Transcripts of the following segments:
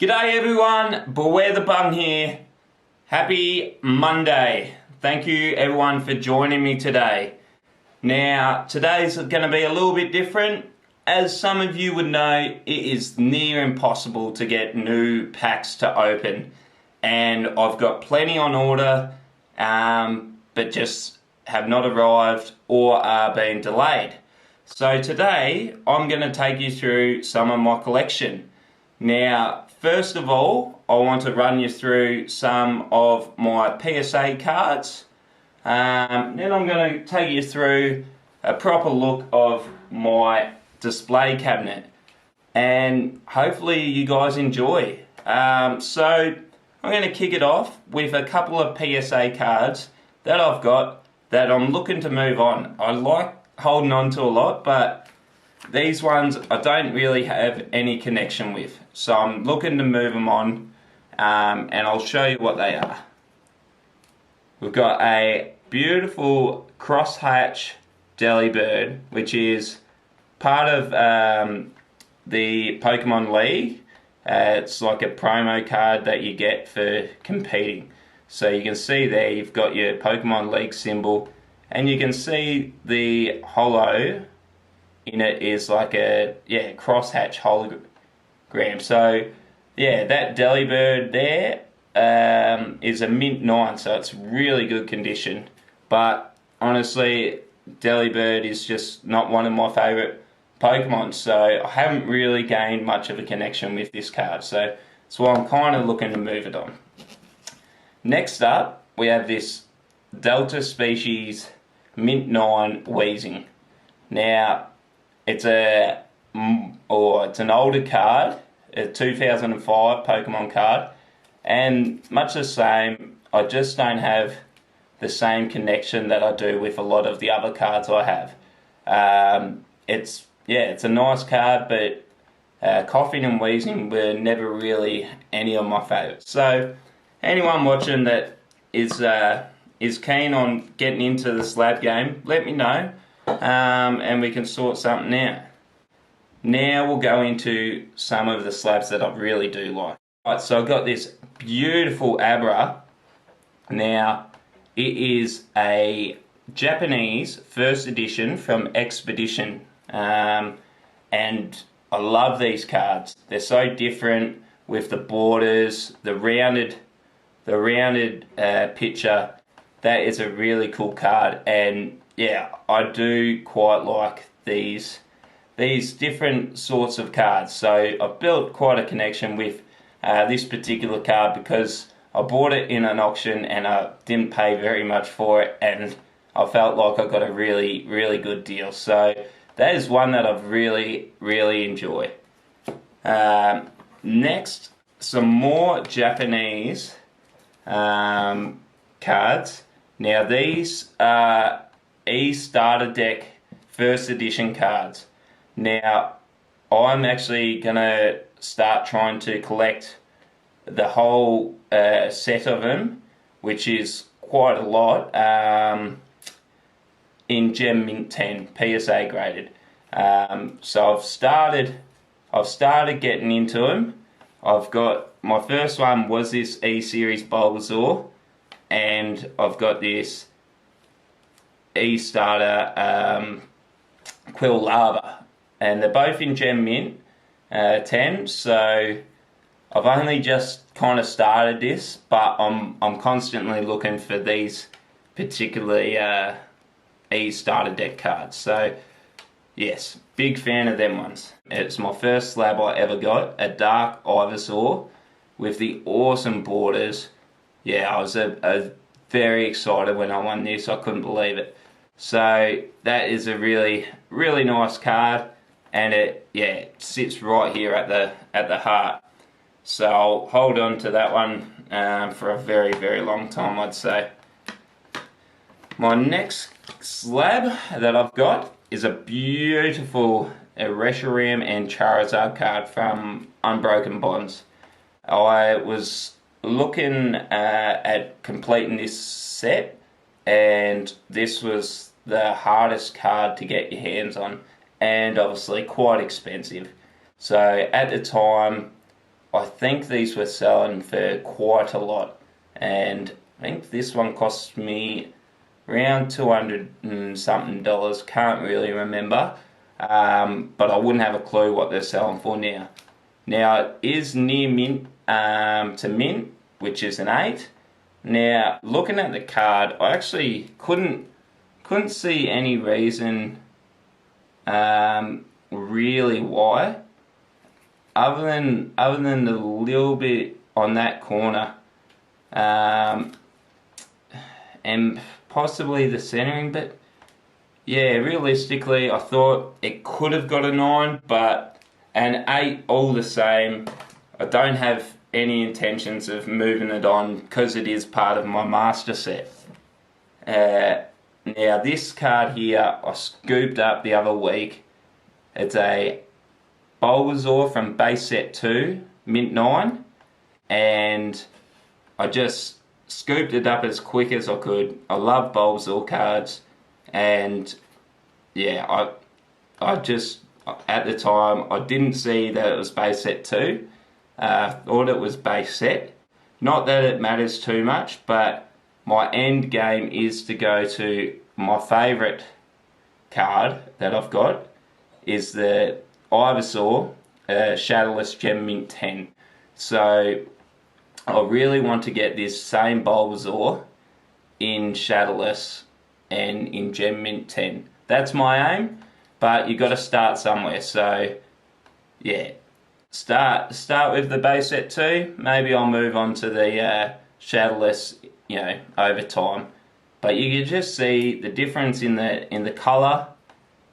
G'day everyone, Beware the Bung here. Happy Monday. Thank you everyone for joining me today. Now, today's going to be a little bit different. As some of you would know, it is near impossible to get new packs to open. And I've got plenty on order, but just have not arrived or are being delayed. So today, I'm going to take you through some of my collection. Now, first of all, I want to run you through some of my PSA cards. Then I'm going to take you through a proper look of my display cabinet. And hopefully you guys enjoy. So I'm going to kick it off with a couple of PSA cards that I've got that I'm looking to move on. I like holding on to a lot, but these ones I don't really have any connection with. So I'm looking to move them on, and I'll show you what they are. We've got a beautiful crosshatch Delibird, which is part of the Pokemon League. It's like a promo card that you get for competing. So you can see there you've got your Pokemon League symbol, and you can see the holo in it is like a crosshatch hologram. So yeah, that Delibird there is a mint 9, so it's really good condition. But honestly, Delibird is just not one of my favourite Pokemon, so I haven't really gained much of a connection with this card. So that's why I'm kind of looking to move it on. Next up, we have this Delta Species Mint 9 Weezing. Now, it's an older card, a 2005 Pokemon card, and much the same, I just don't have the same connection that I do with a lot of the other cards I have. It's a nice card, but Coughing and Wheezing were never really any of my favourites. So anyone watching that is keen on getting into the slab game, let me know, and we can sort something out. Now we'll go into some of the slabs that I really do like. Right, so I've got this beautiful Abra. Now, it is a Japanese first edition from Expedition, and I love these cards. They're so different with the borders, the rounded picture. That is a really cool card, and yeah, I do quite like these different sorts of cards. So I've built quite a connection with this particular card because I bought it in an auction and I didn't pay very much for it, and I felt like I got a really, really good deal. So that is one that I've really, really enjoyed. Next, some more Japanese cards. Now these are starter deck first edition cards. Now I'm actually gonna start trying to collect the whole set of them, which is quite a lot, in Gem Mint 10 PSA graded. So I've started getting into them. I've got, my first one was this E-Series Bulbasaur, and I've got this E-Starter Quillava, and they're both in Gem Mint 10, so I've only just kind of started this, but I'm constantly looking for these particularly E-Starter deck cards. So yes, big fan of them ones. It's my first slab I ever got, a Dark Ivysaur with the awesome borders. Yeah, I was very excited when I won this. I couldn't believe it. So that is a really, really nice card, and it sits right here at the heart. So I'll hold on to that one for a very, very long time, I'd say. My next slab that I've got is a beautiful Reshiram and Charizard card from Unbroken Bonds. I was looking at completing this set, and this was the hardest card to get your hands on, and obviously quite expensive. So at the time I think these were selling for quite a lot, and I think this one cost me around 200 and something dollars. Can't really remember, but I wouldn't have a clue what they're selling for now. Now it is near mint to mint, which is an 8. Now looking at the card, I actually couldn't see any reason really why, other than the little bit on that corner, and possibly the centering. But yeah, realistically, I thought it could have got a 9, but an 8 all the same. I don't have any intentions of moving it on because it is part of my master set. Now this card here I scooped up the other week. It's a Bulbasaur from base set 2, mint 9, and I just scooped it up as quick as I could. I love Bulbasaur cards, and yeah, I just, at the time, I didn't see that it was base set 2. Thought it was base set. Not that it matters too much, but my end game is to go to my favourite card that I've got, is the Ivysaur Shadowless Gem Mint 10. So I really want to get this same Bulbasaur in Shadowless and in Gem Mint 10. That's my aim, but you got to start somewhere. So yeah, start with the base set 2. Maybe I'll move on to the Shadowless, over time. But you can just see the difference in the colour.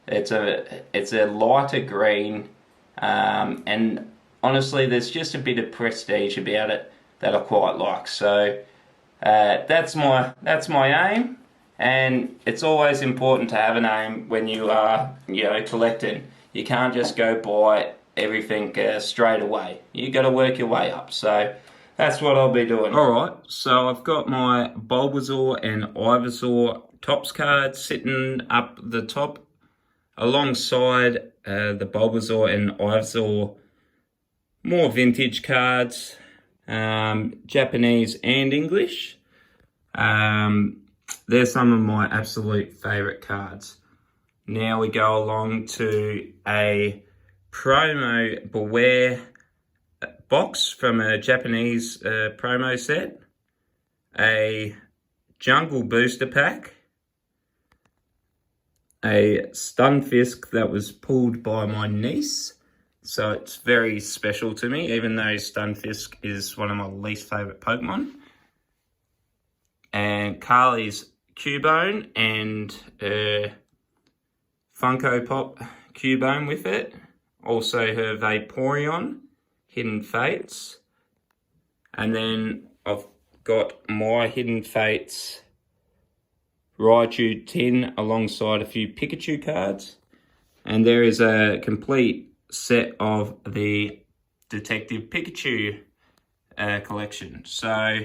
It's a lighter green, and honestly, there's just a bit of prestige about it that I quite like. So that's my aim, and it's always important to have an aim when you are collecting. You can't just go buy everything straight away. You got to work your way up. So that's what I'll be doing. Alright, so I've got my Bulbasaur and Ivysaur tops cards sitting up the top alongside the Bulbasaur and Ivysaur more vintage cards, Japanese and English. They're some of my absolute favourite cards. Now we go along to a promo Beware box from a Japanese promo set, a Jungle Booster Pack, a Stunfisk that was pulled by my niece, so it's very special to me, even though Stunfisk is one of my least favourite Pokemon, and Carly's Cubone and Funko Pop Cubone with it, also her Vaporeon Hidden Fates, and then I've got my Hidden Fates Raichu tin alongside a few Pikachu cards, and there is a complete set of the Detective Pikachu collection. So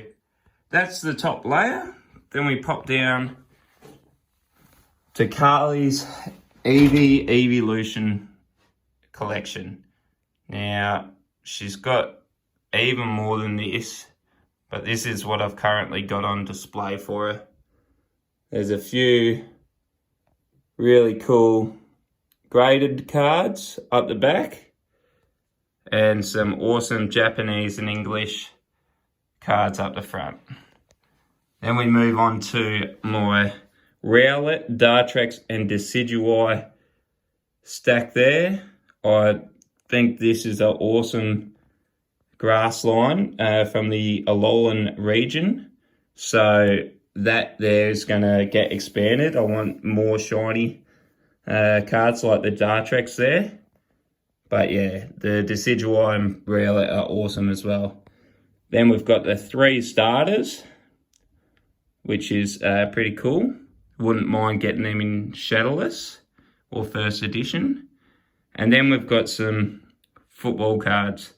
that's the top layer. Then we pop down to Carly's Evolution collection. Now she's got even more than this, but this is what I've currently got on display for her. There's a few really cool graded cards up the back, and some awesome Japanese and English cards up the front. Then we move on to my Rowlet, Dartrix and Decidueye stack there. I think this is an awesome grass line from the Alolan region. So that there is going to get expanded. I want more shiny cards like the Dartrix there. But yeah, the Decidueye and Rowlet are awesome as well. Then we've got the 3 starters, which is pretty cool. Wouldn't mind getting them in Shadowless or First Edition. And then we've got some football cards,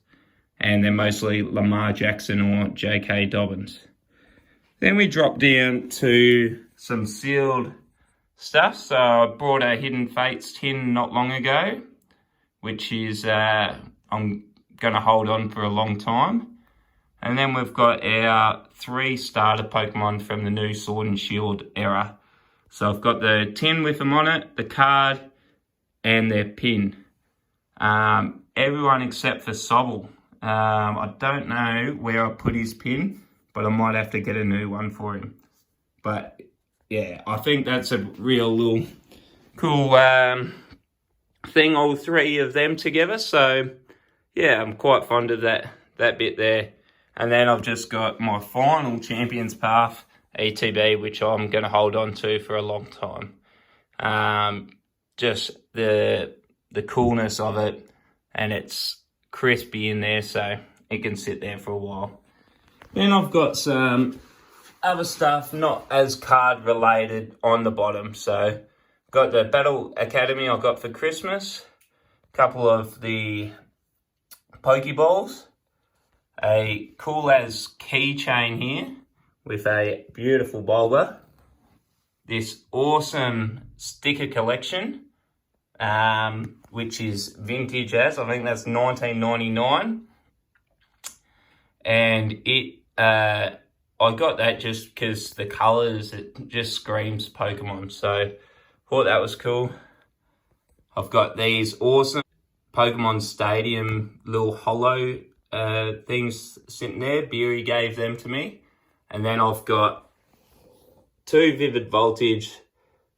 and they're mostly Lamar Jackson or J.K. Dobbins. Then we drop down to some sealed stuff. So I brought a Hidden Fates tin not long ago, which is, I'm going to hold on for a long time. And then we've got our 3 starter Pokemon from the new Sword and Shield era. So I've got the tin with them on it, the card, and their pin. Everyone except for Sobble. I don't know where I put his pin, but I might have to get a new one for him. But yeah, I think that's a real little cool thing, all 3 of them together. So yeah, I'm quite fond of that bit there. And then I've just got my final Champions Path ETB, which I'm going to hold on to for a long time. Just the coolness of it, and it's crispy in there, so it can sit there for a while. Then I've got some other stuff not as card related on the bottom. So got the Battle Academy I got for Christmas, a couple of the Pokeballs, a cool as keychain here with a beautiful Bulba, this awesome sticker collection, which is vintage as, I think that's 1999, and I got that just because the colours, it just screams Pokemon, so thought that was cool. I've got these awesome Pokemon Stadium little hollow things sitting there. Beery gave them to me. And then I've got 2 Vivid Voltage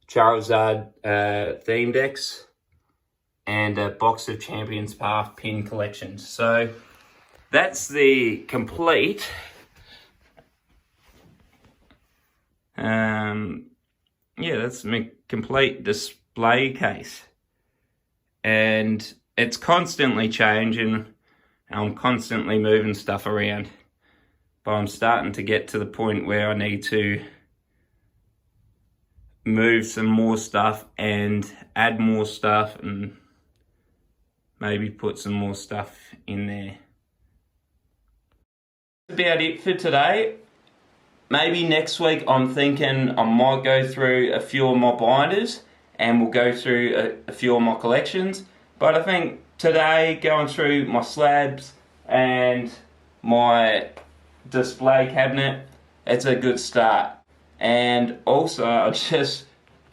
Charizard theme decks and a box of Champions Path pin collections. So that's the complete that's my complete display case. And it's constantly changing. I'm constantly moving stuff around. But I'm starting to get to the point where I need to move some more stuff and add more stuff and maybe put some more stuff in there. That's about it for today. Maybe next week I'm thinking I might go through a few of my binders and we'll go through a few of my collections. But I think today, going through my slabs and my display cabinet, it's a good start. And also, I just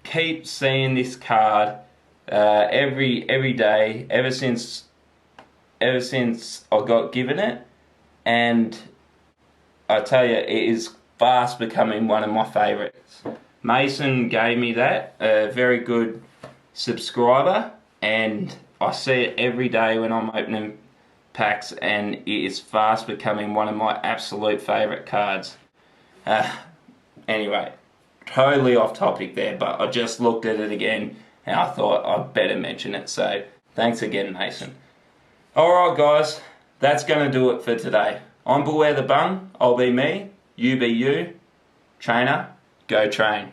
keep seeing this card every day ever since I got given it, and I tell you, it is fast becoming one of my favourites. Mason gave me that, a very good subscriber, and I see it every day when I'm opening packs, and it is fast becoming one of my absolute favourite cards. Anyway, totally off topic there, but I just looked at it again and I thought I'd better mention it. So thanks again, Mason. Alright guys, that's going to do it for today. I'm Beware the Bung, I'll be me, you be you. Trainer, go train.